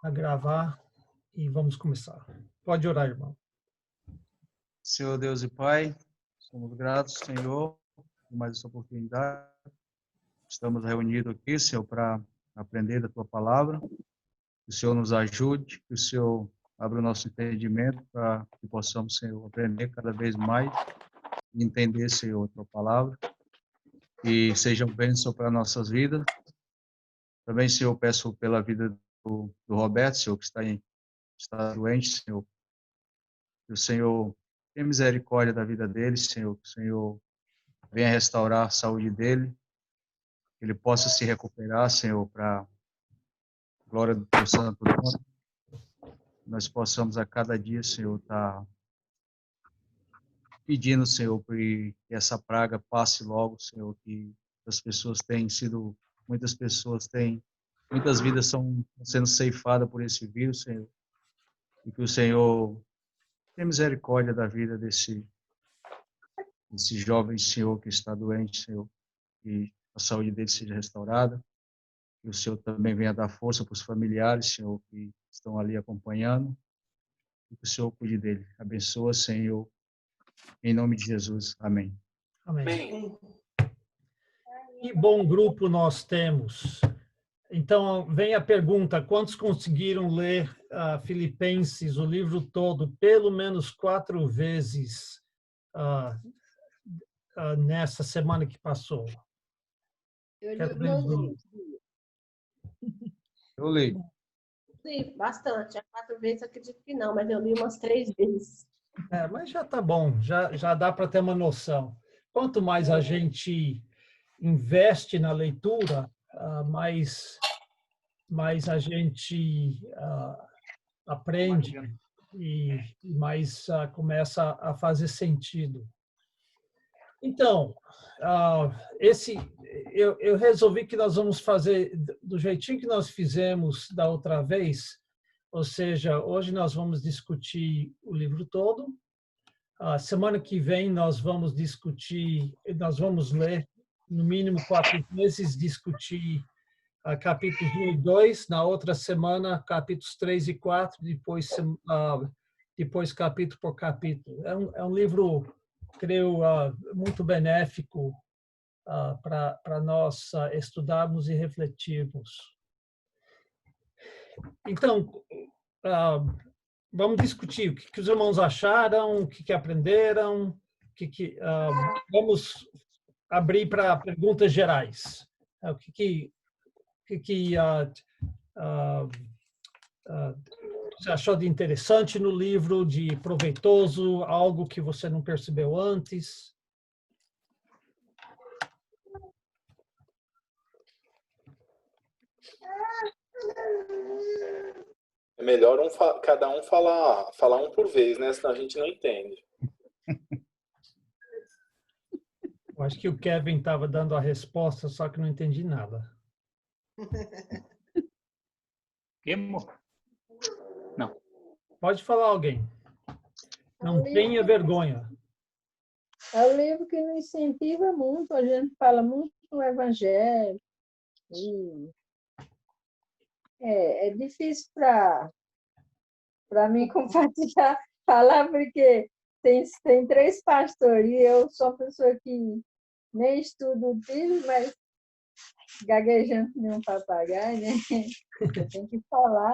a gravar e vamos começar. Pode orar, irmão. Senhor Deus e Pai, somos gratos, Senhor, por mais essa oportunidade. Estamos reunidos aqui, Senhor, para aprender da Tua palavra. Que o Senhor nos ajude, que o Senhor abra o nosso entendimento para que possamos, Senhor, aprender cada vez mais e entender, Senhor, a Tua palavra. E seja um bênção para nossas vidas. Também, Senhor, peço pela vida do Roberto, Senhor, que está doente, Senhor. Que o Senhor tenha misericórdia da vida dele, Senhor. Que o Senhor venha restaurar a saúde dele. Que ele possa se recuperar, Senhor, para a glória do Teu santo nome. Nós possamos a cada dia, Senhor, estar pedindo, Senhor, que essa praga passe logo, Senhor, que as pessoas têm sido, muitas vidas estão sendo ceifadas por esse vírus, Senhor. E que o Senhor tenha misericórdia da vida desse jovem Senhor que está doente, Senhor, que a saúde dele seja restaurada. Que o Senhor também venha dar força para os familiares, Senhor, que estão ali acompanhando. E que o Senhor cuide dele. Abençoa, Senhor, em nome de Jesus. Amém. Amém. Que bom grupo nós temos. Então, vem a pergunta: quantos conseguiram ler Filipenses, o livro todo, pelo menos 4 vezes nessa semana que passou? Eu li Eu li. Sim, bastante. 4 vezes acredito que não, mas eu li umas 3 vezes. Mas já está bom, já dá para ter uma noção. Quanto mais a gente investe na leitura, mais a gente aprende e mais começa a fazer sentido. Então, eu resolvi que nós vamos fazer do jeitinho que nós fizemos da outra vez, ou seja, hoje nós vamos discutir o livro todo. A semana que vem nós vamos ler no mínimo 4 vezes, discutir capítulos 1 e 2, na outra semana capítulos 3 e 4, depois capítulo por capítulo. É um livro, creio, muito benéfico para nós estudarmos e refletirmos. Então, vamos discutir o que os irmãos acharam, o que aprenderam, vamos abrir para perguntas gerais. O que você achou de interessante no livro, de proveitoso, algo que você não percebeu antes? É melhor cada um falar um por vez, né? Senão a gente não entende. Eu acho que o Kevin estava dando a resposta, só que não entendi nada. Não. Pode falar alguém. Não tenha vergonha. É um livro que nos incentiva muito, a gente fala muito do Evangelho. É difícil para mim compartilhar, falar, porque tem 3 pastores e eu sou uma pessoa que nem estudo o livro, mas gaguejando que nem um papagaio, né? Eu tenho que falar.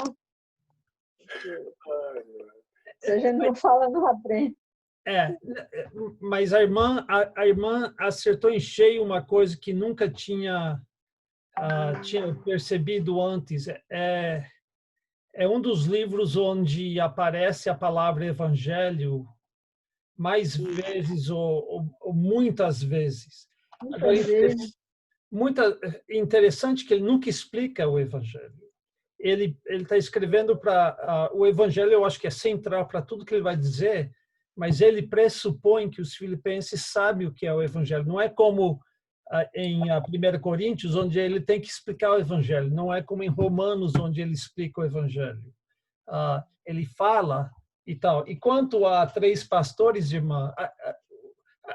Se a gente não fala, não aprende. Mas a irmã acertou em cheio uma coisa que nunca tinha percebido antes. É um dos livros onde aparece a palavra evangelho mais vezes ou muitas vezes. Agora, interessante que ele nunca explica o evangelho. Ele está escrevendo para o evangelho, eu acho que é central para tudo que ele vai dizer, mas ele pressupõe que os filipenses sabem o que é o evangelho. Não é como em 1 Coríntios, onde ele tem que explicar o evangelho. Não é como em Romanos, onde ele explica o evangelho. Ele fala e tal. E quanto a 3 pastores, irmã,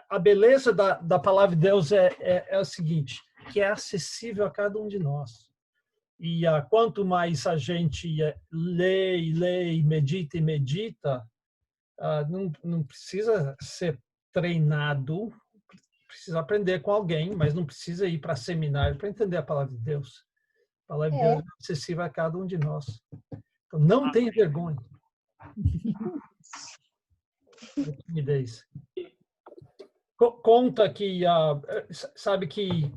a beleza da palavra de Deus é o seguinte, que é acessível a cada um de nós. E quanto mais a gente lê e medita, não precisa ser treinado, precisa aprender com alguém, mas não precisa ir para seminário para entender a palavra de Deus. A palavra de Deus é acessível a cada um de nós. Então, não tenha vergonha. Timidez. Conta que, sabe que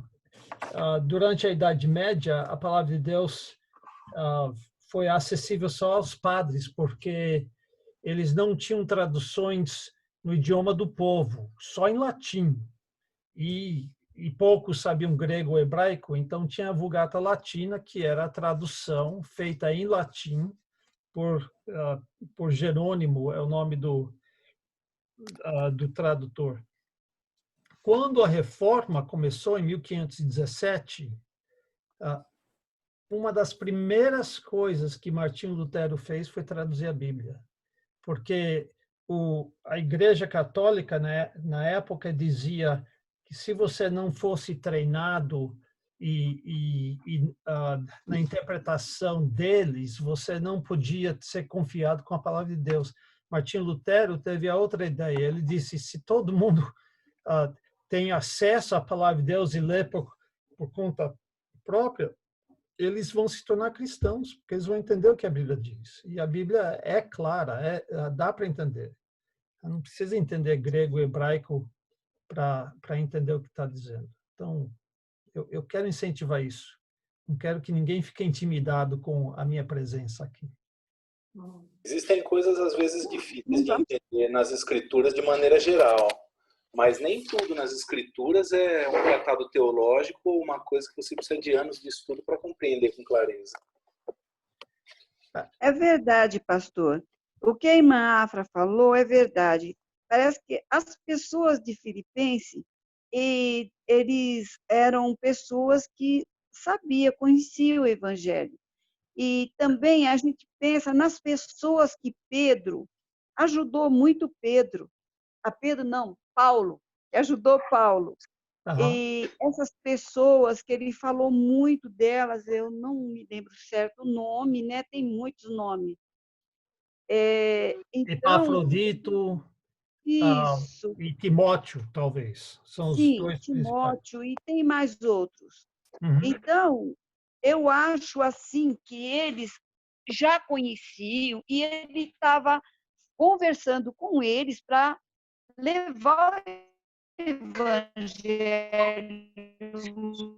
durante a Idade Média, a palavra de Deus foi acessível só aos padres, porque eles não tinham traduções no idioma do povo, só em latim. E poucos sabiam grego ou hebraico, então tinha a Vulgata Latina, que era a tradução feita em latim por Jerônimo, é o nome do tradutor. Quando a Reforma começou, em 1517, uma das primeiras coisas que Martinho Lutero fez foi traduzir a Bíblia, porque a Igreja Católica, né, na época, dizia que se você não fosse treinado na interpretação deles, você não podia ser confiado com a palavra de Deus. Martinho Lutero teve a outra ideia. Ele disse, se todo mundo tem acesso à palavra de Deus e lê por conta própria, eles vão se tornar cristãos, porque eles vão entender o que a Bíblia diz. E a Bíblia é clara, dá para entender. Não precisa entender grego, hebraico para entender o que está dizendo. Então, eu quero incentivar isso. Não quero que ninguém fique intimidado com a minha presença aqui. Existem coisas, às vezes, difíceis de entender nas escrituras de maneira geral. Mas nem tudo nas escrituras é um tratado teológico ou uma coisa que você precisa de anos de estudo para compreender com clareza. É verdade, pastor. O que a irmã Afra falou é verdade. Parece que as pessoas de Filipenses, eles eram pessoas que conheciam o Evangelho. E também a gente pensa nas pessoas que Pedro ajudou muito Paulo, que ajudou Paulo. Uhum. E essas pessoas que ele falou muito delas, eu não me lembro certo o nome, né? Tem muitos nomes. Então, Epafrodito isso. E Timóteo, talvez. São os Sim, dois principais. Timóteo, e tem mais outros. Uhum. Então, eu acho assim que eles já conheciam e ele estava conversando com eles para levar o evangelho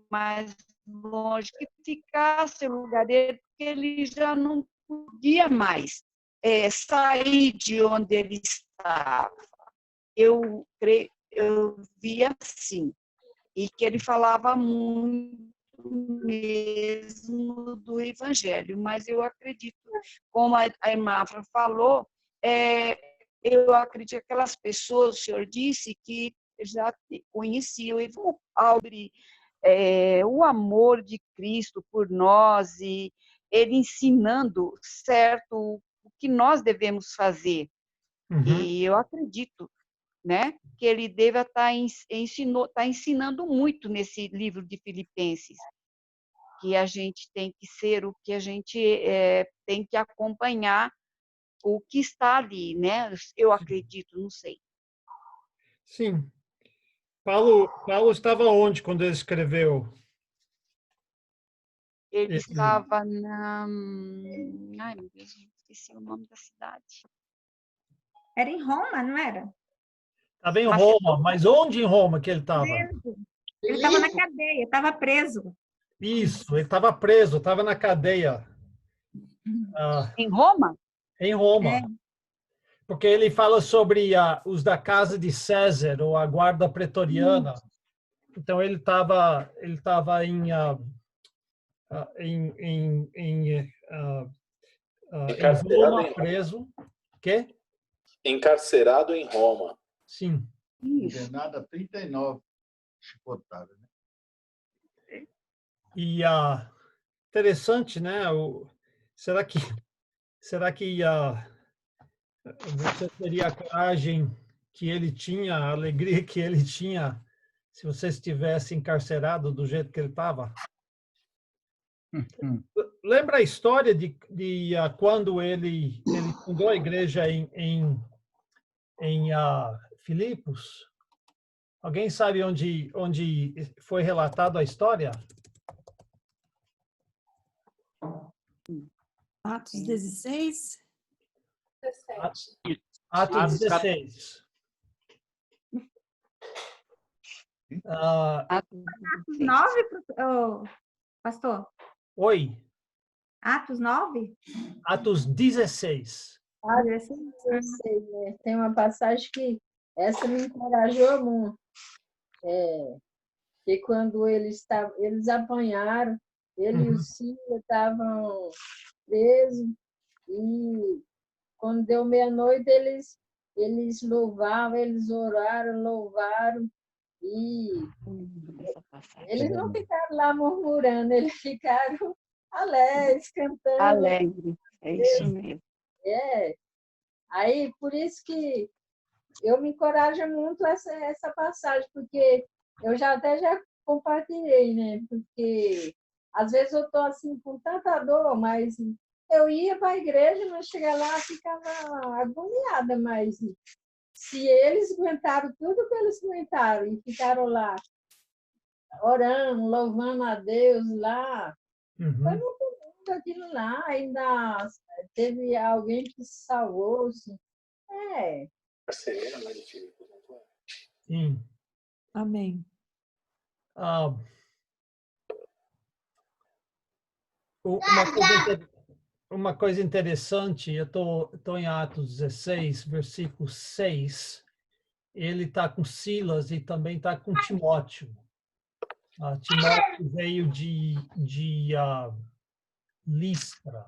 mais longe, que ficasse no lugar dele, porque ele já não podia mais sair de onde ele estava. Eu via assim, e que ele falava muito mesmo do evangelho, mas eu acredito, como a irmã Afra falou, eu acredito que aquelas pessoas, o senhor disse, que já conheciam o amor de Cristo por nós, e ele ensinando certo o que nós devemos fazer. Uhum. E eu acredito, né, que ele deva estar ensinando muito nesse livro de Filipenses, que a gente tem que ser o que a gente tem que acompanhar o que está ali, né? Eu acredito, não sei. Sim. Paulo estava onde quando ele escreveu? Ele estava na... Ai, meu Deus, esqueci o nome da cidade. Era em Roma, não era? Estava em Roma, mas onde em Roma que ele estava? Ele estava na cadeia, estava preso. Isso, ele estava preso, estava na cadeia. Em Roma? Em Roma. É. Porque ele fala sobre os da casa de César, ou a guarda pretoriana. Então, ele estava em Roma, preso. Quê? Encarcerado em Roma. Sim. Condenado a 39 chicotadas. Né? E interessante, né? Será que você teria a coragem que ele tinha, a alegria que ele tinha, se você estivesse encarcerado do jeito que ele estava? Lembra a história de quando ele fundou a igreja em Filipos? Alguém sabe onde foi relatado a história? Atos 16. Atos 16. Atos 9, pastor? Oi. Atos 9? Atos 16. Ah, 16, né? Tem uma passagem que essa me encorajou muito. Que quando eles apanharam, ele e o Silas estavam presos, e quando deu meia-noite, eles louvavam, eles oraram, louvaram, e eles não ficaram lá murmurando, eles ficaram alegres, cantando. Alegre, é isso mesmo. Aí, por isso que eu me encorajo muito essa passagem, porque eu já compartilhei, né? Porque às vezes eu estou assim com tanta dor, mas eu ia para a igreja, mas chegar lá ficava agoniada, mas se eles aguentaram tudo que eles aguentaram e ficaram lá orando, louvando a Deus lá, foi muito lindo aquilo lá, ainda teve alguém que salvou-se. Parceria, mas de Sim. Amém. Uma coisa interessante, eu estou em Atos 16, versículo 6. Ele está com Silas e também está com Timóteo. Timóteo veio de Listra,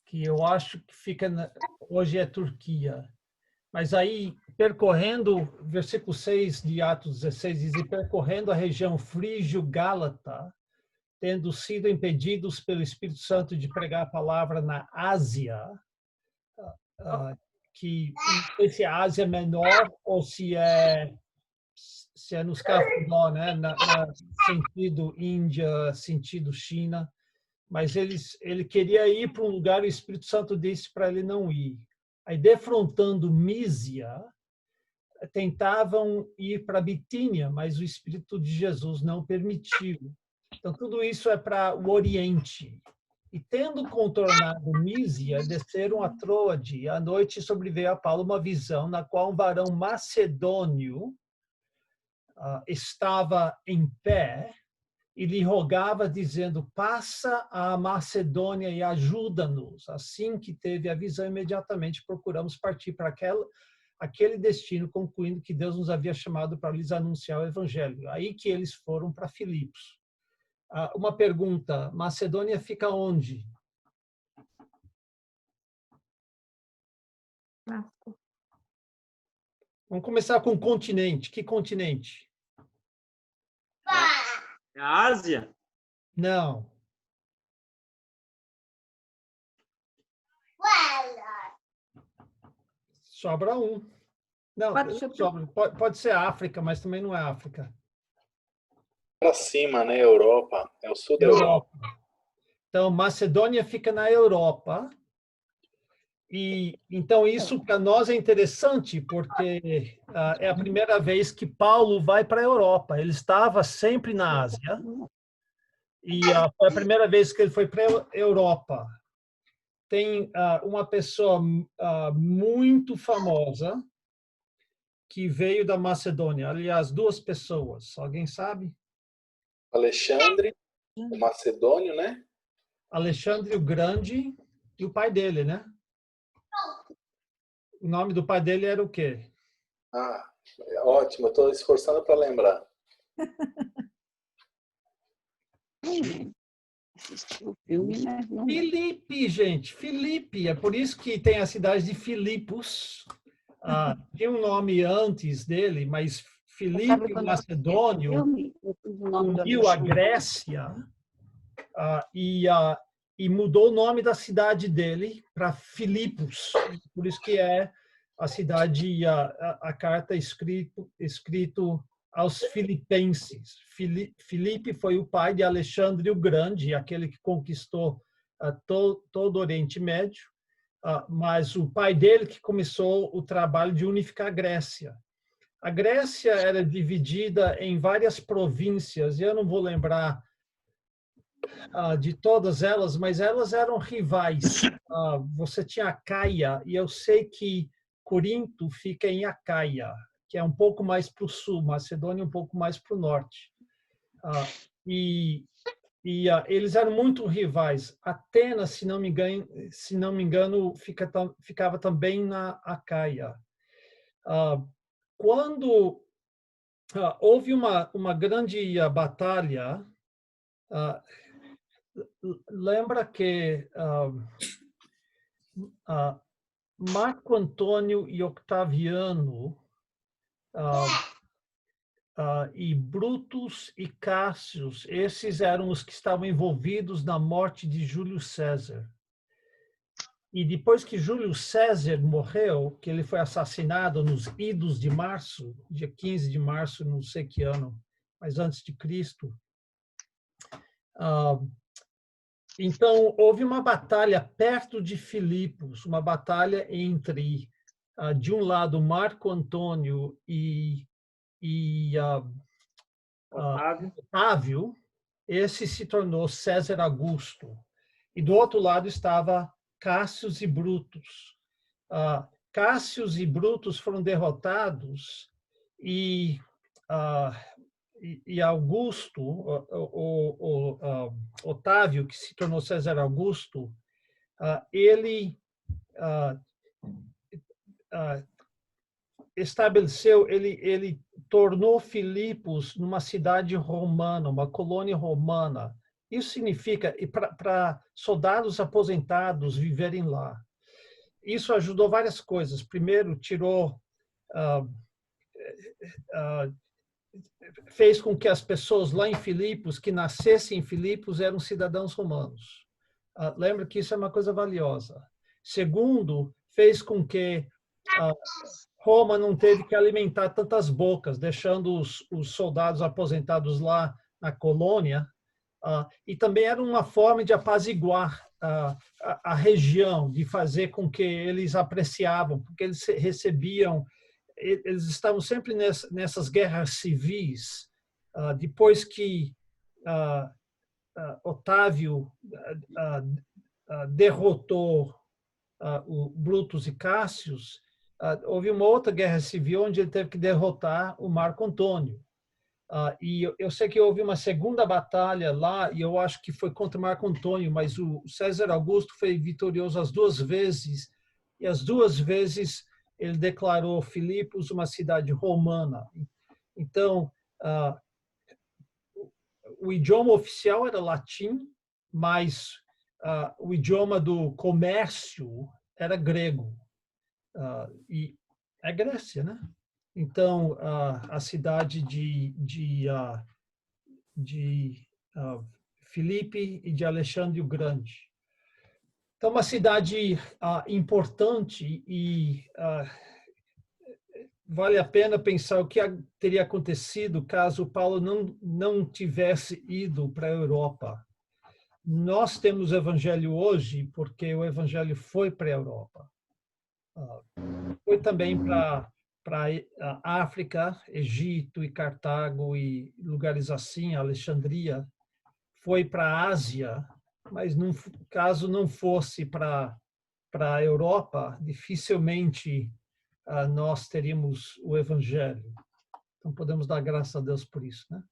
que eu acho que hoje é Turquia. Mas aí, percorrendo, versículo 6 de Atos 16, diz, e percorrendo a região frígio-gálata, tendo sido impedidos pelo Espírito Santo de pregar a palavra na Ásia, que não sei se é Ásia Menor ou se é nos Cafundó, né? Na sentido Índia, sentido China, mas ele queria ir para um lugar e o Espírito Santo disse para ele não ir. Aí, defrontando Mísia, tentavam ir para Bitínia, mas o Espírito de Jesus não permitiu. Então, tudo isso é para o Oriente. E, tendo contornado Mísia, desceram a Troade. À noite sobreveio a Paulo uma visão na qual um varão macedônio estava em pé e lhe rogava, dizendo, passa à Macedônia e ajuda-nos. Assim que teve a visão, imediatamente procuramos partir para aquele destino, concluindo que Deus nos havia chamado para lhes anunciar o Evangelho. Aí que eles foram para Filipos. Uma pergunta, Macedônia fica onde? Vamos começar com o continente. Que continente? É a Ásia? Não. Sobra um. Não, pode ser África, mas também não é África. Para cima, né? Europa. É o sul da Europa. Então, Macedônia fica na Europa. E então isso para nós é interessante, porque é a primeira vez que Paulo vai para a Europa. Ele estava sempre na Ásia. E foi a primeira vez que ele foi para a Europa. Tem uma pessoa muito famosa que veio da Macedônia. Aliás, duas pessoas. Alguém sabe? Alexandre, o macedônio, né? Alexandre o Grande e o pai dele, né? O nome do pai dele era o quê? Ótimo. Eu estou esforçando para lembrar. Filipe, gente. Filipe. É por isso que tem a cidade de Filipos. Tinha um nome antes dele, mas Filipe, o macedônio, uniu a Grécia e mudou o nome da cidade dele para Filipos. Por isso que é a cidade, a carta escrito aos filipenses. Filipe foi o pai de Alexandre o Grande, aquele que conquistou todo o Oriente Médio, mas o pai dele que começou o trabalho de unificar a Grécia. A Grécia era dividida em várias províncias, e eu não vou lembrar de todas elas, mas elas eram rivais. Você tinha Acaia, e eu sei que Corinto fica em Acaia, que é um pouco mais para o sul, Macedônia um pouco mais para o norte. Eles eram muito rivais. Atenas, se não me engano, ficava também na Acaia. Quando houve uma grande batalha, lembra que Marco Antônio e Octaviano e Brutus e Cássius, esses eram os que estavam envolvidos na morte de Júlio César. E depois que Júlio César morreu, que ele foi assassinado nos idos de março, dia 15 de março, não sei que ano, mas antes de Cristo. Então, houve uma batalha perto de Filipos, uma batalha entre, de um lado, Marco Antônio e Otávio. Esse se tornou César Augusto. E do outro lado estava Cássius e Brutus. Cássius e Brutus foram derrotados e Augusto, Otávio, que se tornou César Augusto, ele ele tornou Filipos numa cidade romana, uma colônia romana. Isso significa para soldados aposentados viverem lá. Isso ajudou várias coisas. Primeiro, fez com que as pessoas lá em Filipos, que nascessem em Filipos, eram cidadãos romanos. Lembra que isso é uma coisa valiosa. Segundo, fez com que Roma não teve que alimentar tantas bocas, deixando os soldados aposentados lá na colônia. E também era uma forma de apaziguar a região, de fazer com que eles apreciavam, porque eles recebiam, eles estavam sempre nessas guerras civis. Depois que Otávio derrotou o Brutus e Cássius, houve uma outra guerra civil onde ele teve que derrotar o Marco Antônio. E eu sei que houve uma segunda batalha lá, e eu acho que foi contra Marco Antônio, mas o César Augusto foi vitorioso as duas vezes, e as duas vezes ele declarou Filipos uma cidade romana. Então, o idioma oficial era latim, mas o idioma do comércio era grego. E é Grécia, né? Então, a cidade de Filipe e de Alexandre o Grande. Então, uma cidade importante e vale a pena pensar o que teria acontecido caso Paulo não tivesse ido para a Europa. Nós temos o Evangelho hoje porque o Evangelho foi para a Europa. Foi também para a África, Egito e Cartago e lugares assim, Alexandria. Foi para a Ásia, mas caso não fosse para a Europa, dificilmente nós teríamos o Evangelho. Então, podemos dar graças a Deus por isso, né?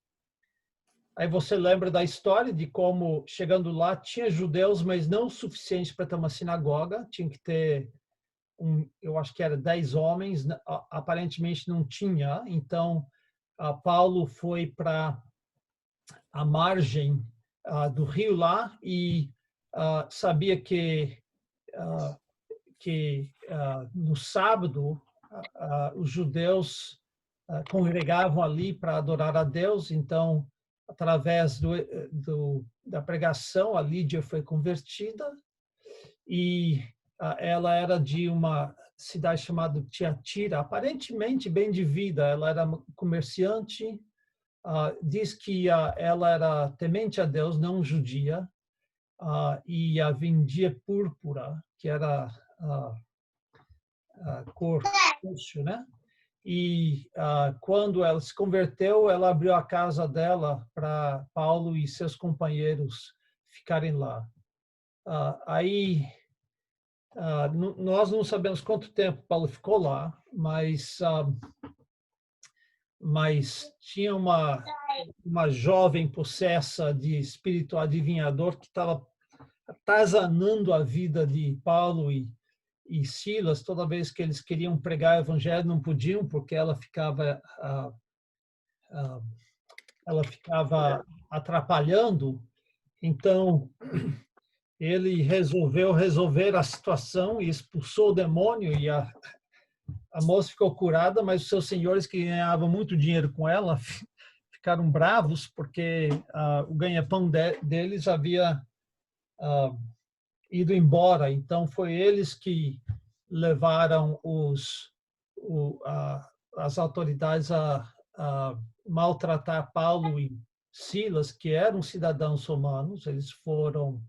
Aí você lembra da história de como, chegando lá, tinha judeus, mas não o suficiente para ter uma sinagoga. Tinha que ter, eu acho que era 10 homens. Aparentemente não tinha. Então, Paulo foi para a margem do rio lá e sabia que no sábado os judeus congregavam ali para adorar a Deus. Então, através da pregação, a Lídia foi convertida e ela era de uma cidade chamada Tiatira, aparentemente bem de vida. Ela era comerciante, diz que ela era temente a Deus, não judia, e vendia púrpura, que era a cor roxo, né? E quando ela se converteu, ela abriu a casa dela para Paulo e seus companheiros ficarem lá. Nós não sabemos quanto tempo Paulo ficou lá, mas tinha uma jovem possessa de espírito adivinhador que estava atazanando a vida de Paulo e Silas. Toda vez que eles queriam pregar o evangelho, não podiam, porque ela ficava atrapalhando. Então, ele resolveu resolver a situação e expulsou o demônio, e a moça ficou curada, mas os seus senhores, que ganhavam muito dinheiro com ela, ficaram bravos porque o ganha-pão deles havia ido embora. Então, foi eles que levaram as autoridades a maltratar Paulo e Silas, que eram cidadãos romanos. Eles foram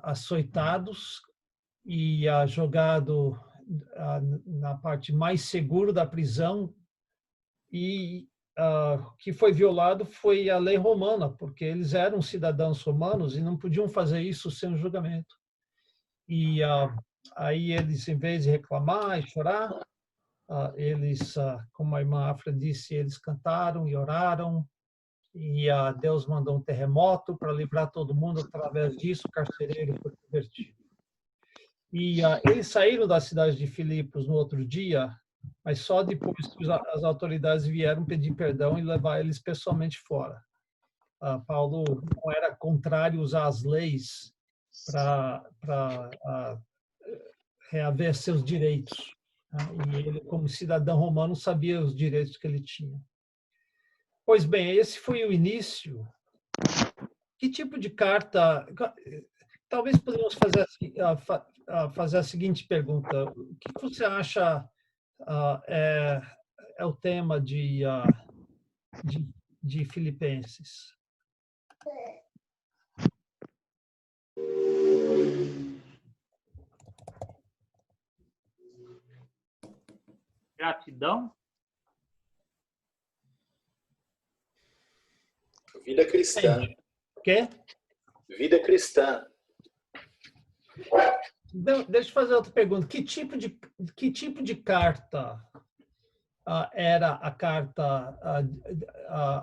açoitados e jogado na parte mais segura da prisão, e que foi violado foi a lei romana, porque eles eram cidadãos romanos e não podiam fazer isso sem julgamento. E aí eles, em vez de reclamar e chorar, eles, como a irmã Afra disse, eles cantaram e oraram, e Deus mandou um terremoto para livrar todo mundo. Através disso, o carcereiro foi convertido. E eles saíram da cidade de Filipos no outro dia, mas só depois que as autoridades vieram pedir perdão e levar eles pessoalmente fora. Paulo não era contrário a usar as leis para reaver seus direitos. E ele, como cidadão romano, sabia os direitos que ele tinha. Pois bem, esse foi o início. Que tipo de carta... Talvez podemos fazer a seguinte pergunta. O que você acha é o tema de Filipenses? Gratidão? Vida cristã. O quê? Vida cristã. Deixa eu fazer outra pergunta. Que tipo de carta era a carta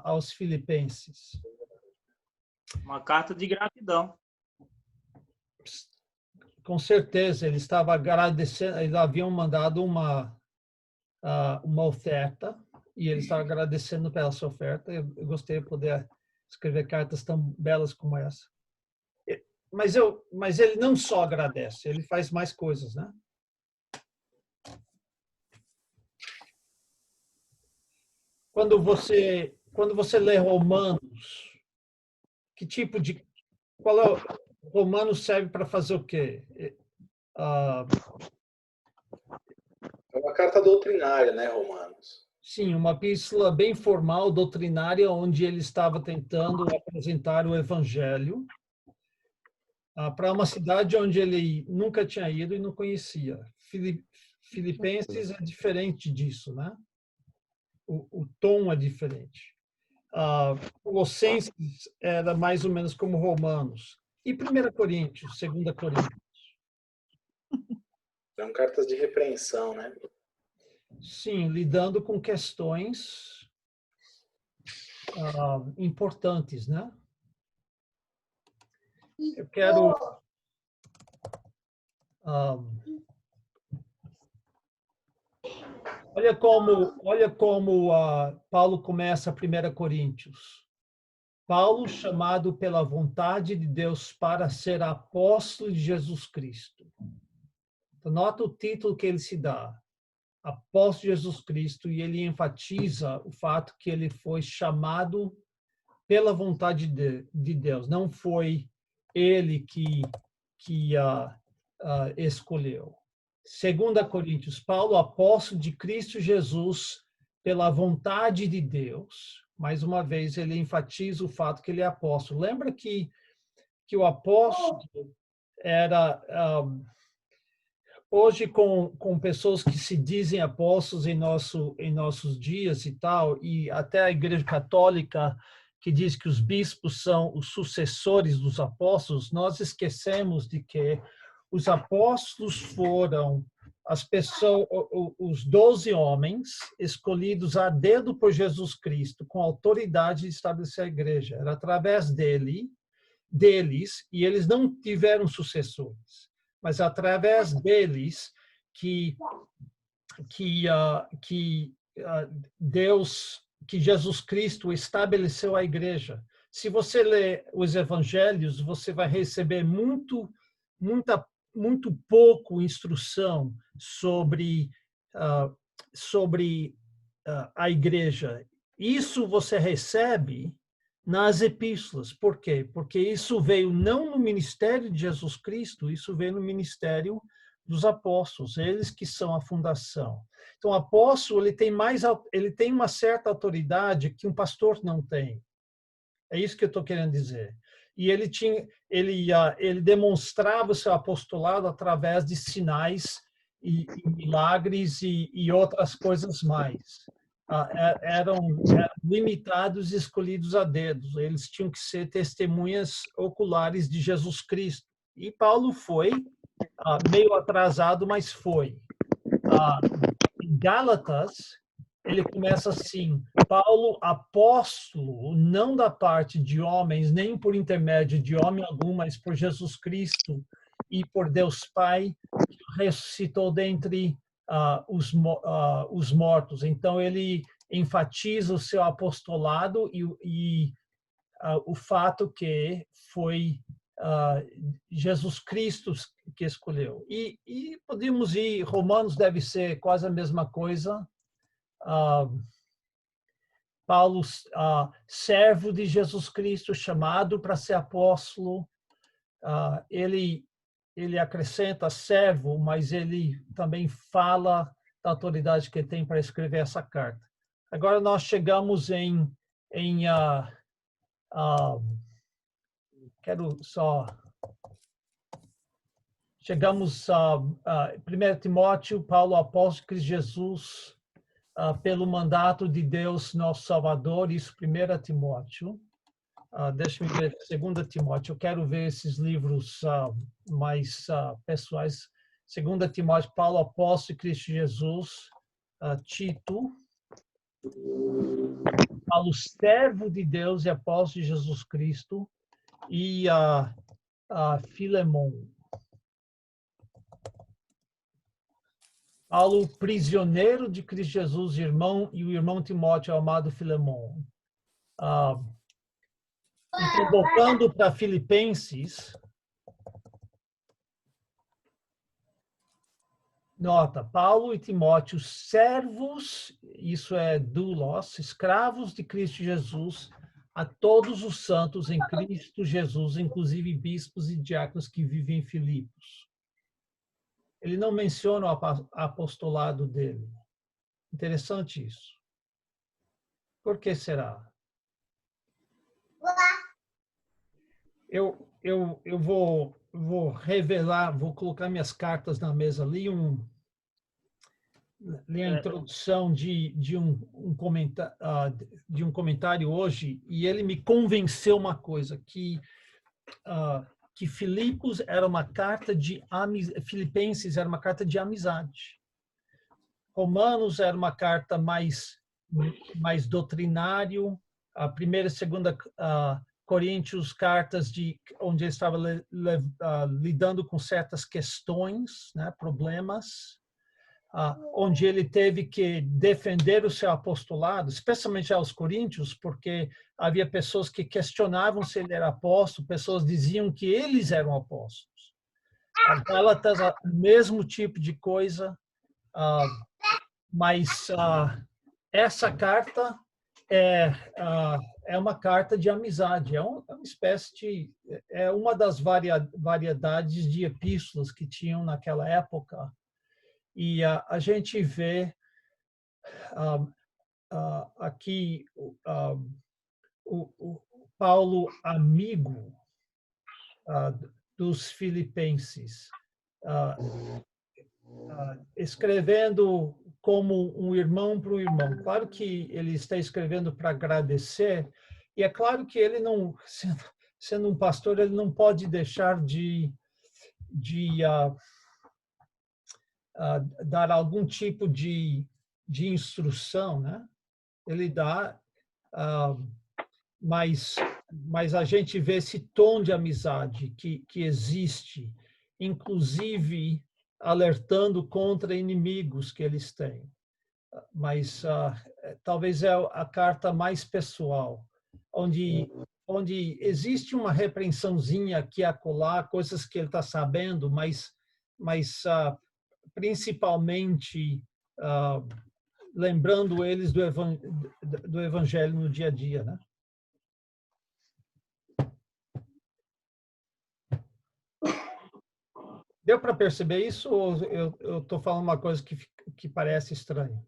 aos Filipenses? Uma carta de gratidão. Com certeza, ele estava agradecendo. Eles haviam mandado uma oferta e ele estava agradecendo pela sua oferta. Eu gostaria de poder escrever cartas tão belas como essa. Mas ele não só agradece, ele faz mais coisas, né? Quando você lê Romanos, Romanos serve para fazer o quê? É uma carta doutrinária, né, Romanos? Sim, uma epístola bem formal, doutrinária, onde ele estava tentando apresentar o evangelho para uma cidade onde ele nunca tinha ido e não conhecia. Filipenses é diferente disso, né? O tom é diferente. Colossenses era mais ou menos como Romanos. E 1 Coríntios, 2 Coríntios? São cartas de repreensão, né? Sim, lidando com questões importantes, né? Eu quero... olha como Paulo começa 1 Coríntios. Paulo, chamado pela vontade de Deus para ser apóstolo de Jesus Cristo. Então, nota o título que ele se dá. Apóstolo de Jesus Cristo, e ele enfatiza o fato que ele foi chamado pela vontade de Deus. Não foi ele que escolheu. 2 Coríntios, Paulo, apóstolo de Cristo Jesus, pela vontade de Deus. Mais uma vez, ele enfatiza o fato que ele é apóstolo. Lembra que o apóstolo era... hoje, com pessoas que se dizem apóstolos em nossos dias e tal, e até a Igreja Católica, que diz que os bispos são os sucessores dos apóstolos, nós esquecemos de que os apóstolos foram as pessoas, os 12 homens escolhidos a dedo por Jesus Cristo, com autoridade de estabelecer a igreja. Era através deles, e eles não tiveram sucessores, mas através deles que Deus, que Jesus Cristo estabeleceu a igreja. Se você ler os evangelhos, você vai receber muito pouco instrução sobre a igreja. Isso você recebe nas epístolas. Por quê? Porque isso veio não no ministério de Jesus Cristo, isso veio no ministério dos apóstolos, eles que são a fundação. Então, o apóstolo ele tem uma certa autoridade que um pastor não tem. É isso que eu estou querendo dizer. E ele demonstrava o seu apostolado através de sinais e milagres e outras coisas mais. Eram limitados e escolhidos a dedos. Eles tinham que ser testemunhas oculares de Jesus Cristo. E Paulo foi meio atrasado, mas foi. Em Gálatas, ele começa assim: Paulo, apóstolo, não da parte de homens, nem por intermédio de homem algum, mas por Jesus Cristo e por Deus Pai, que ressuscitou dentre os mortos. Então, ele enfatiza o seu apostolado e o fato que foi Jesus Cristo que escolheu. E podemos ir, Romanos deve ser quase a mesma coisa. Paulo, servo de Jesus Cristo, chamado para ser apóstolo, ele acrescenta servo, mas ele também fala da autoridade que tem para escrever essa carta. Agora nós chegamos chegamos a 1 Timóteo, Paulo, apóstolo de Cristo Jesus, pelo mandato de Deus, nosso Salvador, isso 1 Timóteo. Deixa-me ver 2 Timóteo, eu quero ver esses livros mais pessoais. 2 Timóteo, Paulo, apóstolo de Cristo Jesus, Tito, Paulo, servo de Deus e apóstolo de Jesus Cristo, e Filemon. Paulo, prisioneiro de Cristo Jesus, irmão, e o irmão Timóteo, amado Filemon. Então, voltando para Filipenses, nota, Paulo e Timóteo, servos, isso é doulos, escravos de Cristo Jesus, a todos os santos em Cristo Jesus, inclusive bispos e diáconos que vivem em Filipos. Ele não menciona o apostolado dele. Interessante isso. Por que será? Eu vou revelar, vou colocar minhas cartas na mesa ali, li a introdução de um comentário hoje, e ele me convenceu uma coisa, que Filipenses era uma carta de amizade. Romanos era uma carta mais doutrinário. A 1ª e 2ª Coríntios, cartas onde ele estava lidando com certas questões, né, problemas, onde ele teve que defender o seu apostolado, especialmente aos coríntios, porque havia pessoas que questionavam se ele era apóstolo, pessoas diziam que eles eram apóstolos. A Gálatas, o mesmo tipo de coisa, mas essa carta é uma carta de amizade, é uma espécie de... É uma das variedades de epístolas que tinham naquela época, E a gente vê aqui o Paulo amigo dos filipenses, escrevendo como um irmão para um irmão. Claro que ele está escrevendo para agradecer, e é claro que ele não, sendo um pastor, ele não pode deixar de dar algum tipo de instrução, né? Ele dá, mas a gente vê esse tom de amizade que existe, inclusive alertando contra inimigos que eles têm. Mas talvez é a carta mais pessoal, onde existe uma repreensãozinha aqui e acolá, coisas que ele está sabendo, mas principalmente lembrando eles do evangelho no dia a dia, né? Deu para perceber isso ou eu estou falando uma coisa que parece estranha?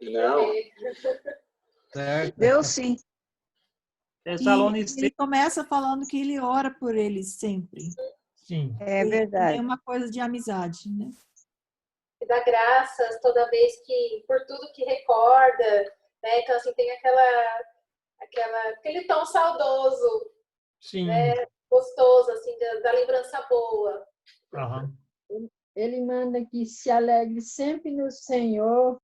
Não. Certo. Deu sim. Ele começa falando que ele ora por eles sempre. Sim. É verdade. É uma coisa de amizade, né? E dá graças toda vez que, por tudo que recorda, né? Então, assim, tem aquele tom saudoso, Sim. né? Gostoso, assim, da lembrança boa. Uhum. Ele manda que se alegre sempre no Senhor.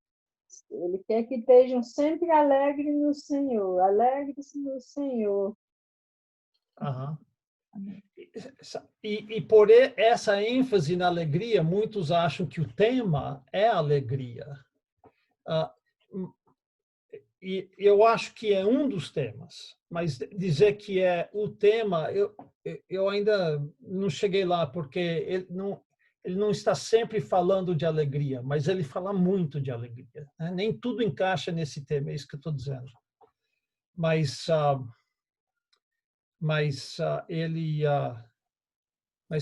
Ele quer que estejam sempre alegres no Senhor. Alegre-se no Senhor. Uhum. E por essa ênfase na alegria, muitos acham que o tema é alegria. E eu acho que é um dos temas, mas dizer que é o tema, eu ainda não cheguei lá, porque ele não está sempre falando de alegria, mas ele fala muito de alegria, né? Nem tudo encaixa nesse tema, é isso que eu estou dizendo. Mas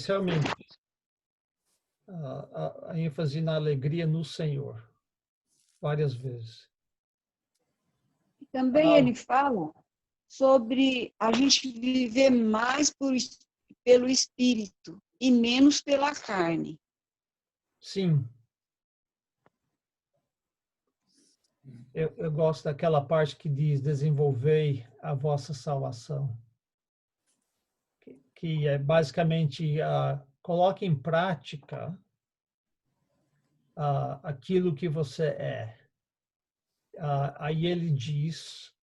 realmente a ênfase na alegria no Senhor, várias vezes. Também ele fala sobre a gente viver mais pelo Espírito e menos pela carne. Sim. Eu gosto daquela parte que diz: desenvolvei a vossa salvação. Que é basicamente coloque em prática aquilo que você é. Aí ele diz: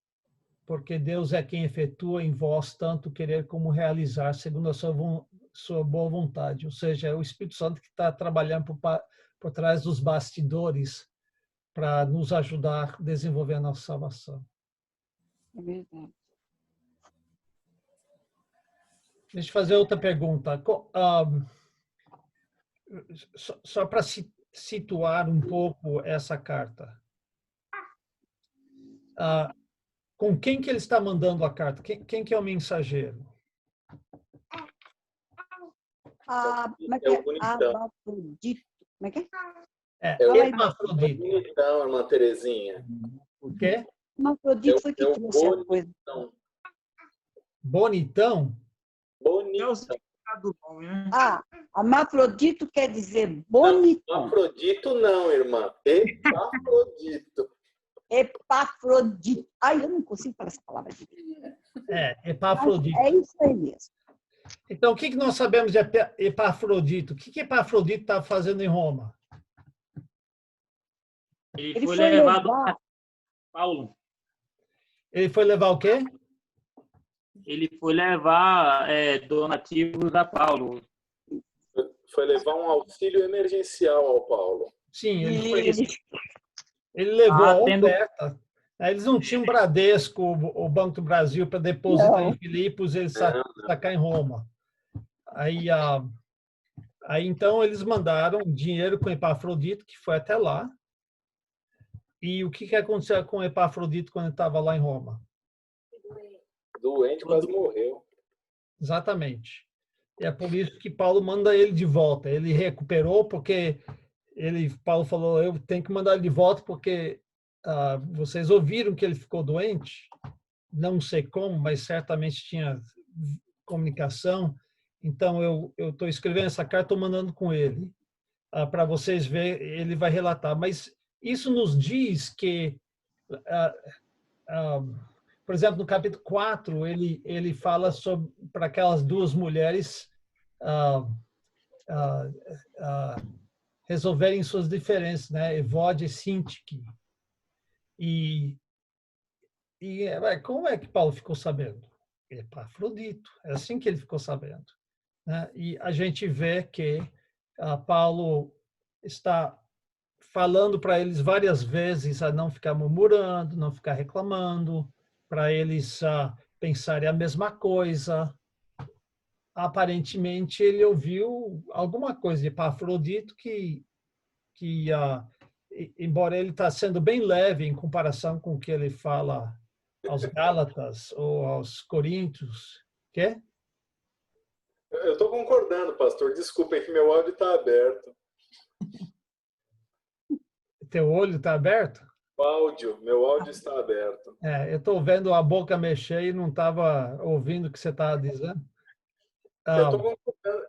porque Deus é quem efetua em vós tanto querer como realizar, segundo a sua boa vontade. Ou seja, é o Espírito Santo que está trabalhando por trás dos bastidores para nos ajudar a desenvolver a nossa salvação. É verdade. Deixa eu fazer outra pergunta. Só para situar um pouco essa carta. Com quem que ele está mandando a carta? Quem que é o mensageiro? É o bonitão. Como é que é? É o bonitão, irmã Terezinha. O quê? Hermafrodito foi que trouxe a coisa. Bonitão? Bonitão. Hermafrodito quer dizer bonitão. Hermafrodito não, irmã. Epafrodito. Epafrodito. Ai, eu não consigo falar essa palavra direito. Epafrodito. É isso aí mesmo. Então, o que nós sabemos de Epafrodito? O que Epafrodito está fazendo em Roma? Ele foi levado a Paulo. Ele foi levar o quê? Ele foi levar donativos a Paulo. Foi levar um auxílio emergencial ao Paulo. Sim, ele levou a oferta. Eles não tinham Bradesco, o Banco do Brasil, para depositar em Filipos, eles sacar em Roma. Aí, então, eles mandaram dinheiro com Epafrodito, que foi até lá. E o que aconteceu com Epafrodito quando ele estava lá em Roma? Doente, quase morreu. Exatamente. E é por isso que Paulo manda ele de volta. Ele recuperou porque Paulo falou, eu tenho que mandar ele de volta porque vocês ouviram que ele ficou doente, não sei como, mas certamente tinha comunicação. Então eu estou escrevendo essa carta, estou mandando com ele para vocês ver, ele vai relatar. Mas isso nos diz que, por exemplo, no capítulo 4, ele fala sobre para aquelas duas mulheres resolverem suas diferenças, né? Evódia e Sintique. E como é que Paulo ficou sabendo? Epafrodito. É assim que ele ficou sabendo, né? E a gente vê que Paulo está falando para eles várias vezes a não ficar murmurando, não ficar reclamando, para eles pensarem a mesma coisa. Aparentemente, ele ouviu alguma coisa de Epafrodito que embora ele está sendo bem leve em comparação com o que ele fala aos Gálatas ou aos Coríntios. Quê? Eu estou concordando, pastor. Desculpem que meu áudio está aberto. Teu olho está aberto? Meu áudio está aberto. Eu estou vendo a boca mexer e não estava ouvindo o que você estava dizendo. Eu estou concordando.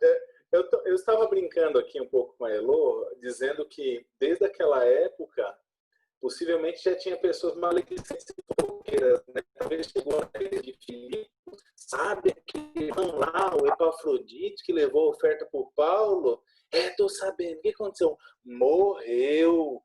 Eu estava brincando aqui um pouco com a Elô, dizendo que desde aquela época, possivelmente já tinha pessoas maledicentes e fofoqueiras, né? Talvez chegou na igreja de Filipe, sabe aquele irmão lá, o Epafrodito, que levou a oferta por Paulo? Estou sabendo. O que aconteceu? Morreu!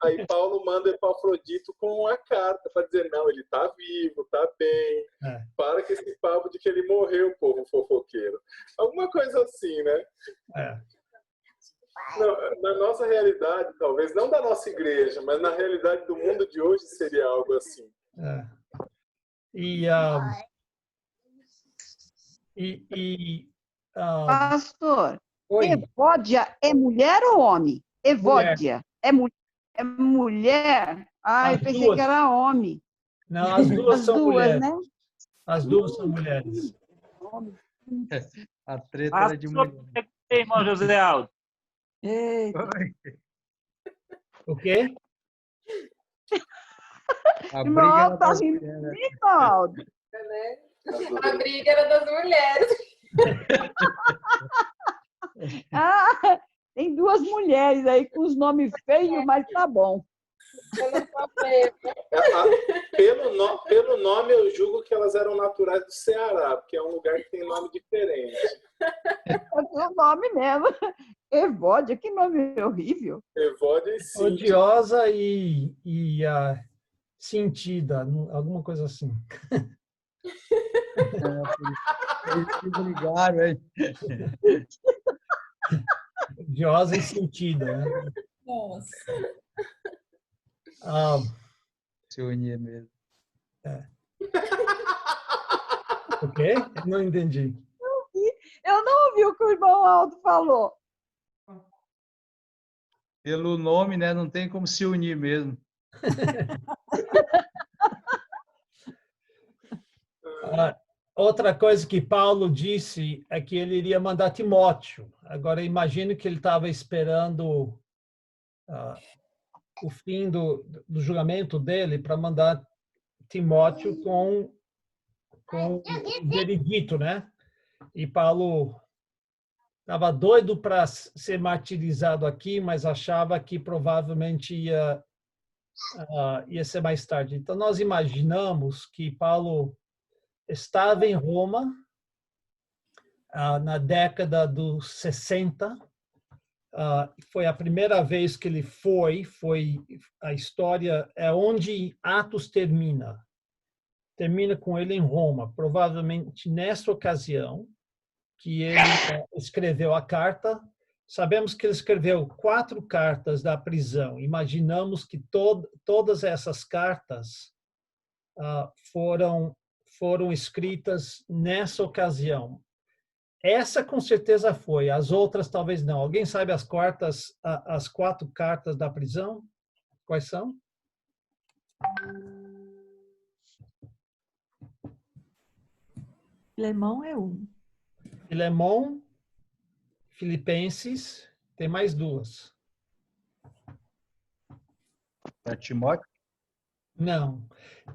Aí Paulo manda Epafrodito com a carta para dizer, não, ele está vivo, está bem. Para com esse papo de que ele morreu, povo fofoqueiro. Alguma coisa assim, né? Na nossa realidade, talvez, não da nossa igreja, mas na realidade do mundo de hoje seria algo assim. Pastor, Evódia é mulher ou homem? Evódia é mulher? Eu pensei que era homem. Não, as duas são mulheres. Né? As duas são mulheres. A treta era de mulher. Irmão José Aldo. O quê? A briga era das mulheres. A briga era das mulheres. Tem duas mulheres aí com os nomes feios, mas tá bom. Pelo nome, eu julgo que elas eram naturais do Ceará, porque é um lugar que tem nome diferente. O nome mesmo. Evódia, que nome horrível. Evódia e Sinti. Odiosa e sentida, alguma coisa assim. Odiosa e sentida, né? Nossa. Se unir mesmo. O quê? Não entendi. Eu não ouvi o que o irmão Aldo falou. Pelo nome, né? Não tem como se unir mesmo. Outra coisa que Paulo disse é que ele iria mandar Timóteo. Agora, imagino que ele estava esperando o fim do julgamento dele para mandar Timóteo com o veredito, né? E Paulo estava doido para ser martirizado aqui, mas achava que provavelmente ia ser mais tarde. Então, nós imaginamos que Paulo estava em Roma na década dos 60. Foi a primeira vez que ele foi a história é onde Atos termina com ele em Roma, provavelmente nessa ocasião que ele escreveu a carta. Sabemos que ele escreveu 4 cartas da prisão. Imaginamos que todas essas cartas foram escritas nessa ocasião. Essa com certeza foi, as outras talvez não. Alguém sabe as 4 cartas da prisão? Quais são? Filemão é um. Filemão, Filipenses, tem mais duas. É Timóteo? Não.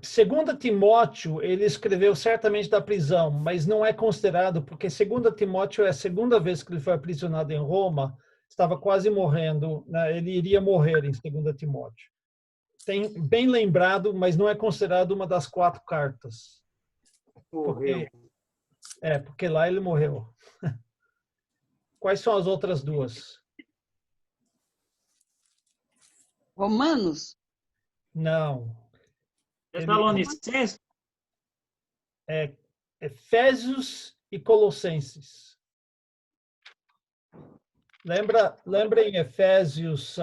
Segunda Timóteo, ele escreveu certamente da prisão, mas não é considerado, porque Segunda Timóteo é a segunda vez que ele foi aprisionado em Roma, estava quase morrendo, né? Ele iria morrer em Segunda Timóteo. Tem bem lembrado, mas não é considerado uma das 4 cartas. Morreu. Porque lá ele morreu. Quais são as outras duas? Romanos? Não. Tessalonicenses? Efésios e Colossenses. Lembra em Efésios...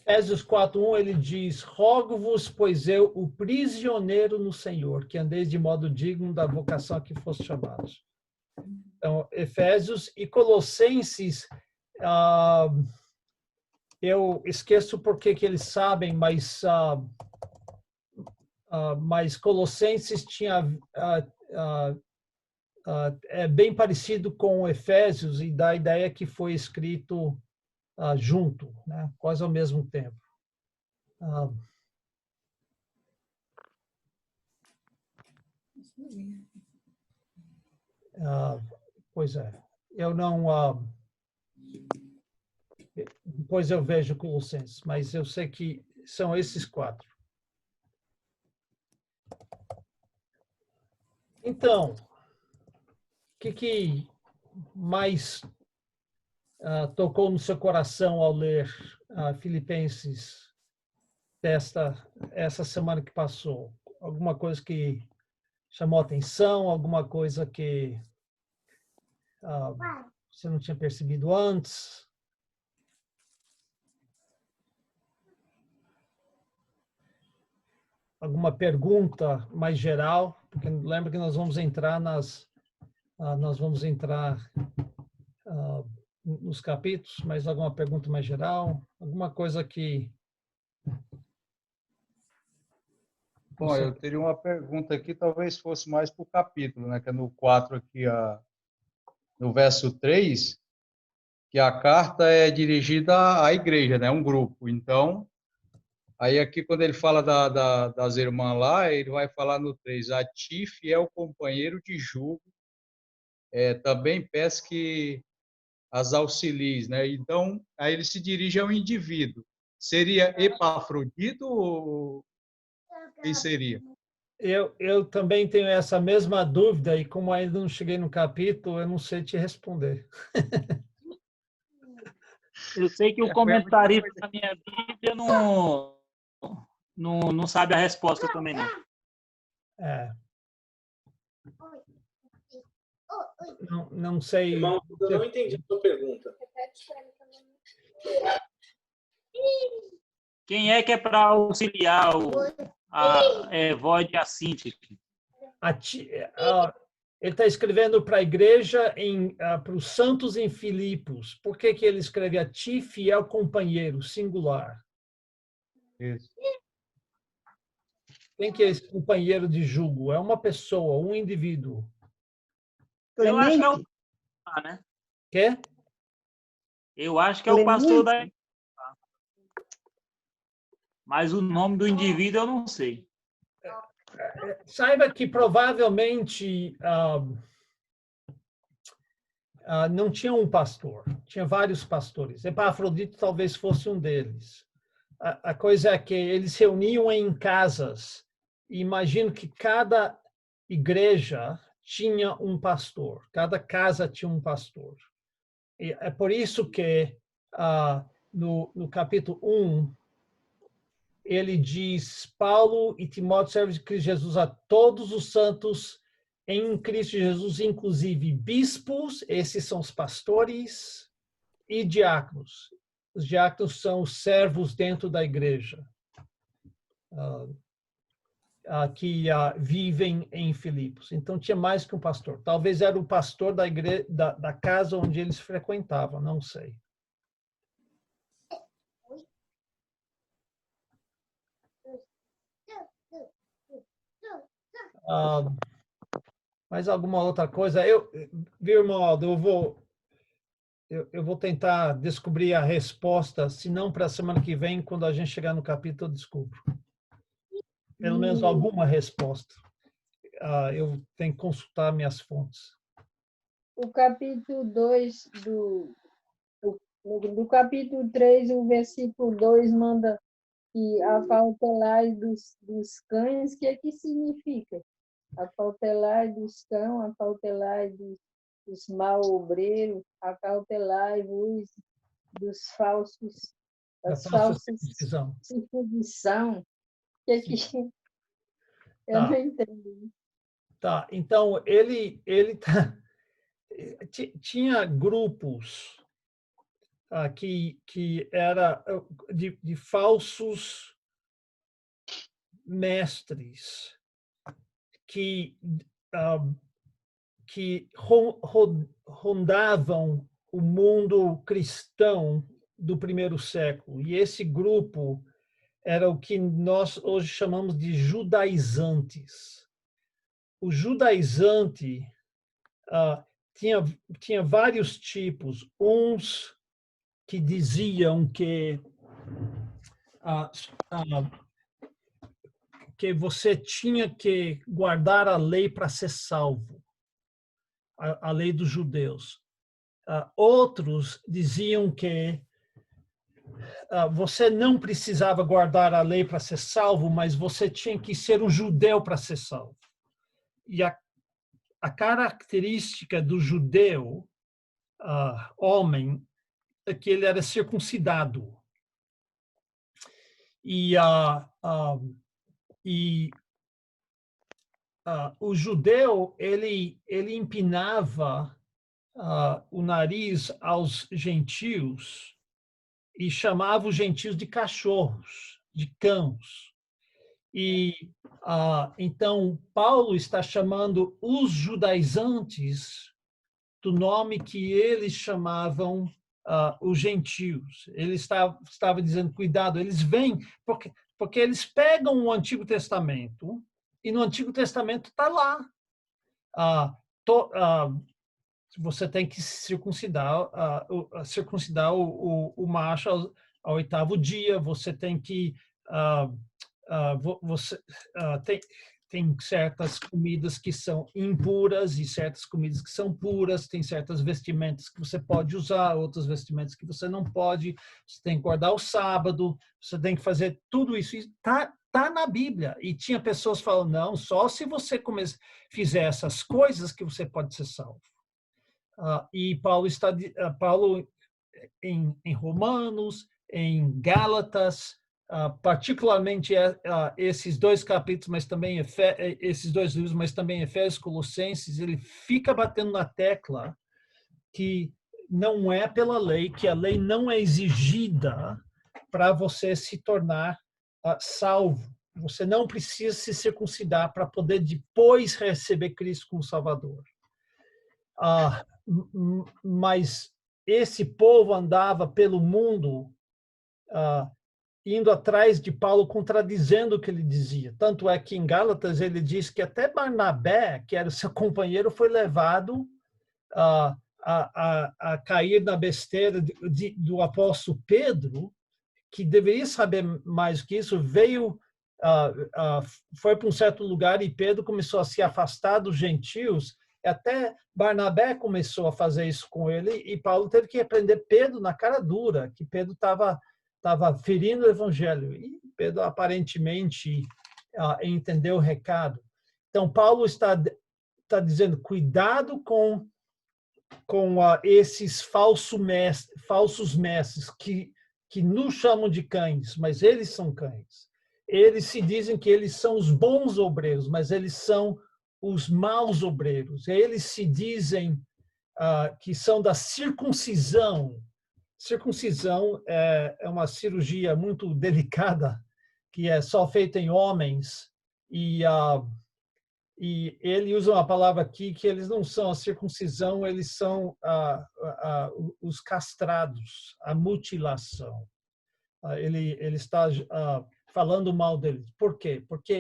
Efésios 4:1, ele diz: rogo-vos, pois eu, o prisioneiro no Senhor, que andeis de modo digno da vocação a que foste chamados. Então, Efésios e Colossenses, eu esqueço porque que eles sabem, mas Colossenses tinha é bem parecido com Efésios e dá a ideia que foi escrito junto, né? Quase ao mesmo tempo. Pois é, eu não. Depois eu vejo Colossenses, mas eu sei que são esses 4. Então, o que mais tocou no seu coração ao ler Filipenses essa semana que passou? Alguma coisa que chamou atenção? Alguma coisa que você não tinha percebido antes? Alguma pergunta mais geral? Porque lembra que nós vamos entrar nos capítulos, mas alguma pergunta mais geral? Alguma coisa que... Bom, eu teria uma pergunta aqui, talvez fosse mais para o capítulo, né? Que é no 4 aqui, no verso 3, que a carta é dirigida à igreja, né? Um grupo. Então, aí aqui quando ele fala das irmãs lá, ele vai falar no 3, a ti, fiel companheiro de jugo, também peço que as auxilies, né? Então, aí ele se dirige ao indivíduo. Seria Epafrodito ou quem seria? Eu também tenho essa mesma dúvida e como ainda não cheguei no capítulo, eu não sei te responder. Eu sei que o comentarista da minha Bíblia não sabe a resposta também, não. Não sei. Irmão, eu não entendi a sua pergunta. Quem é que é para auxiliar a Evode e a Cíntia? Ele está escrevendo para a igreja, para os santos em Filipos. Por que ele escreve a ti, fiel companheiro, singular? Isso. Quem que é esse companheiro de jugo? É uma pessoa, um indivíduo. Eu acho que é o né? Quê? Eu acho que é o pastor da... Mas o nome do indivíduo eu não sei. Saiba que provavelmente não tinha um pastor, tinha vários pastores. Epafrodito talvez fosse um deles. A coisa é que eles se reuniam em casas. E imagino que cada igreja tinha um pastor, cada casa tinha um pastor. E é por isso que no capítulo 1, ele diz: Paulo e Timóteo, servos de Cristo Jesus, a todos os santos em Cristo Jesus, inclusive bispos, esses são os pastores, e diáconos. Os diáconos são os servos dentro da igreja, que vivem em Filipos. Então, tinha mais que um pastor. Talvez era o pastor da igreja, da casa onde eles frequentavam, não sei. Mais alguma outra coisa? Viu, irmão Aldo, eu vou tentar descobrir a resposta, se não para a semana que vem, quando a gente chegar no capítulo, eu descubro. Pelo menos alguma resposta. Eu tenho que consultar minhas fontes. O capítulo 2 do capítulo 3, o versículo 2 manda que acautelai dos cães, que significa? Acautelai dos cães, acautelai dos mau obreiros, acautelai-vos dos falsos, das falsas circuncisão. Que eu não entendo. Tá, então ele tinha grupos que era de falsos mestres que rondavam o mundo cristão do primeiro século. E esse grupo era o que nós hoje chamamos de judaizantes. O judaizante tinha vários tipos. Uns que diziam que você tinha que guardar a lei para ser salvo, a lei dos judeus. Outros diziam que você não precisava guardar a lei para ser salvo, mas você tinha que ser um judeu para ser salvo. E a característica do judeu, homem, é que ele era circuncidado. E o judeu, ele empinava o nariz aos gentios e chamava os gentios de cachorros, de cães. E então Paulo está chamando os judaizantes do nome que eles chamavam os gentios. Ele estava dizendo, cuidado, eles vêm, porque eles pegam o Antigo Testamento, e no Antigo Testamento está lá. Você tem que circuncidar o macho ao 8º dia, você tem que... tem certas comidas que são impuras e certas comidas que são puras, tem certas vestimentas que você pode usar, outras vestimentas que você não pode, você tem que guardar o sábado, você tem que fazer tudo isso. Está na Bíblia. E tinha pessoas falando, não, só se você fizer essas coisas que você pode ser salvo. E Paulo em Romanos, em Gálatas, particularmente esses 2 capítulos, mas também esses 2 livros, mas também Efésios, Colossenses, ele fica batendo na tecla que não é pela lei, que a lei não é exigida para você se tornar salvo. Você não precisa se circuncidar para poder depois receber Cristo como Salvador. Mas esse povo andava pelo mundo indo atrás de Paulo, contradizendo o que ele dizia. Tanto é que em Gálatas ele diz que até Barnabé, que era o seu companheiro, foi levado a cair na besteira do apóstolo Pedro, que deveria saber mais que isso, foi para um certo lugar e Pedro começou a se afastar dos gentios. Até Barnabé começou a fazer isso com ele e Paulo teve que repreender Pedro na cara dura, que Pedro estava ferindo o evangelho. E Pedro aparentemente entendeu o recado. Então, Paulo está dizendo, cuidado com esses falsos mestres que nos chamam de cães, mas eles são cães. Eles se dizem que eles são os bons obreiros, mas eles são os maus obreiros. Eles se dizem que são da circuncisão. Circuncisão é uma cirurgia muito delicada, que é só feita em homens, e ele usa uma palavra aqui que eles não são a circuncisão, eles são os castrados, a mutilação. Ele está falando mal deles. Por quê? Porque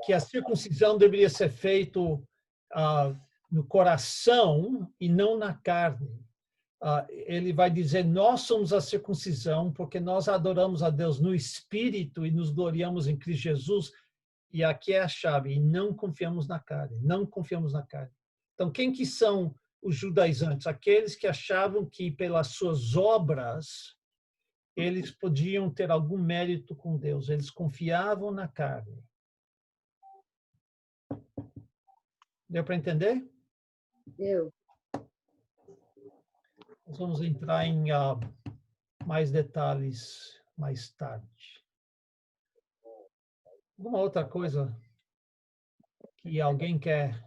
que a circuncisão deveria ser feita no coração e não na carne. Ele vai dizer, nós somos a circuncisão porque nós adoramos a Deus no Espírito e nos gloriamos em Cristo Jesus. E aqui é a chave, e não confiamos na carne, não confiamos na carne. Então, quem que são os judaizantes? Aqueles que achavam que pelas suas obras eles podiam ter algum mérito com Deus. Eles confiavam na carne. Deu para entender? Deu. Nós vamos entrar em mais detalhes mais tarde. Alguma outra coisa que alguém quer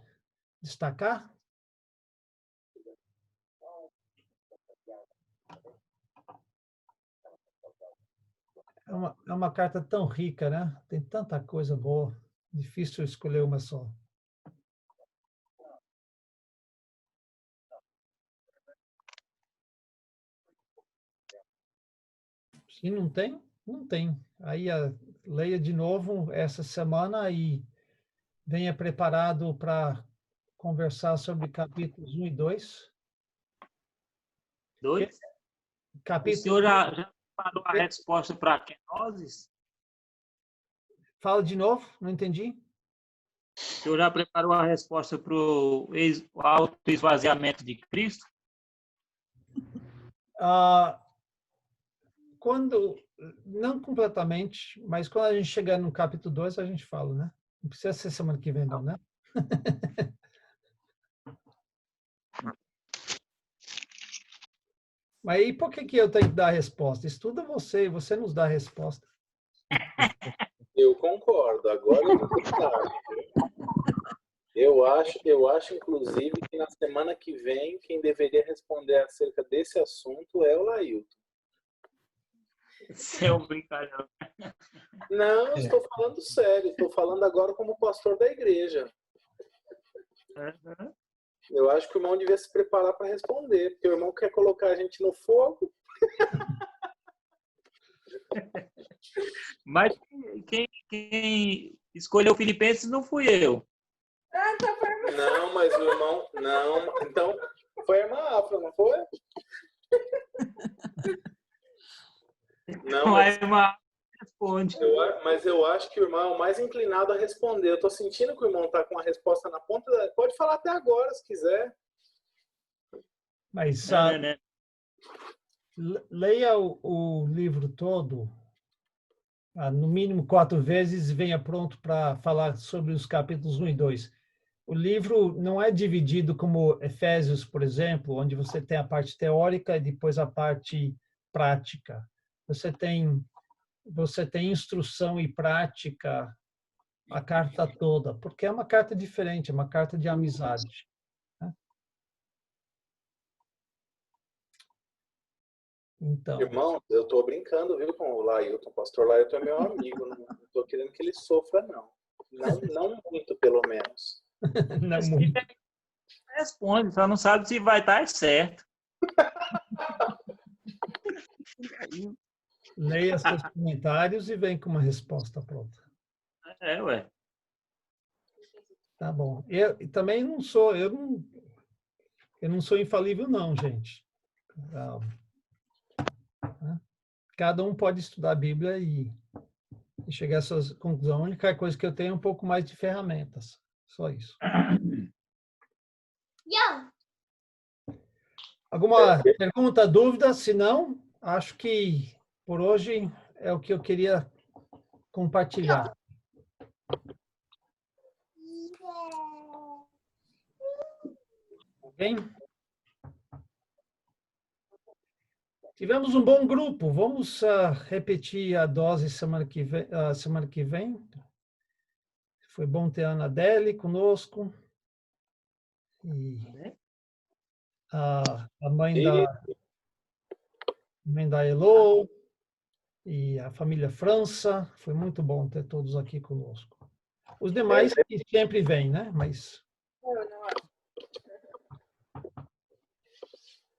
destacar? É uma carta tão rica, né? Tem tanta coisa boa. Difícil escolher uma só. Se não tem, não tem. Aí leia de novo essa semana e venha preparado para conversar sobre capítulos 1 e 2. 2? Capítulo... O senhor já preparou a resposta para Kenosis? Fala de novo, não entendi. O senhor já preparou a resposta para o autoesvaziamento de Cristo? Não completamente, mas quando a gente chegar no capítulo 2, a gente fala, né? Não precisa ser semana que vem, não, né? Mas aí por que eu tenho que dar a resposta? Estuda você nos dá a resposta. Eu concordo. Agora eu tô tarde. Eu acho, inclusive, que na semana que vem, quem deveria responder acerca desse assunto é o Lailton. Seu brincadeira. Não, eu estou falando sério. Estou falando agora como pastor da igreja. Uhum. Eu acho que o irmão devia se preparar para responder, porque o irmão quer colocar a gente no fogo. Mas quem escolheu Filipenses não fui eu. Não, mas o irmão... Não, então foi a irmã Afra, não foi? Não, A irmã responde. Mas eu acho que o irmão é o mais inclinado a responder. Eu estou sentindo que o irmão está com a resposta na ponta. Pode falar até agora, se quiser. Mas leia o livro todo, no mínimo 4 vezes, e venha pronto para falar sobre os capítulos 1 e 2. O livro não é dividido como Efésios, por exemplo, onde você tem a parte teórica e depois a parte prática. Você tem instrução e prática a carta toda, porque é uma carta diferente, é uma carta de amizade. Né? Então, irmão, eu estou brincando, viu, com o Lailton. O pastor Lailton é meu amigo. Não estou querendo que ele sofra, não. Não muito, pelo menos. Não muito. Responde, só não sabe se vai estar certo. Leia seus comentários e vem com uma resposta pronta. Ué. Tá bom. Eu também não sou, eu não sou infalível, não, gente. Cada um pode estudar a Bíblia e chegar às suas conclusões. A única coisa que eu tenho é um pouco mais de ferramentas. Só isso. Alguma pergunta, dúvida? Se não, acho que por hoje é o que eu queria compartilhar. Bem? Tivemos um bom grupo. Vamos repetir a dose semana que vem. Foi bom ter a Ana Deli conosco. E a mãe da Elo e a família França. Foi muito bom ter todos aqui conosco. Os demais que sempre vêm, né? Mas...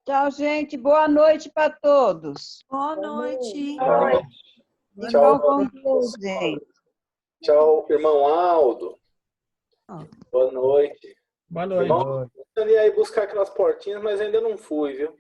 Tchau, gente. Boa noite para todos. Boa noite. Tchau. Com Deus, gente. Tchau, irmão Aldo. Boa noite. Boa noite. Irmão, eu ia aí buscar aquelas portinhas, mas ainda não fui, viu?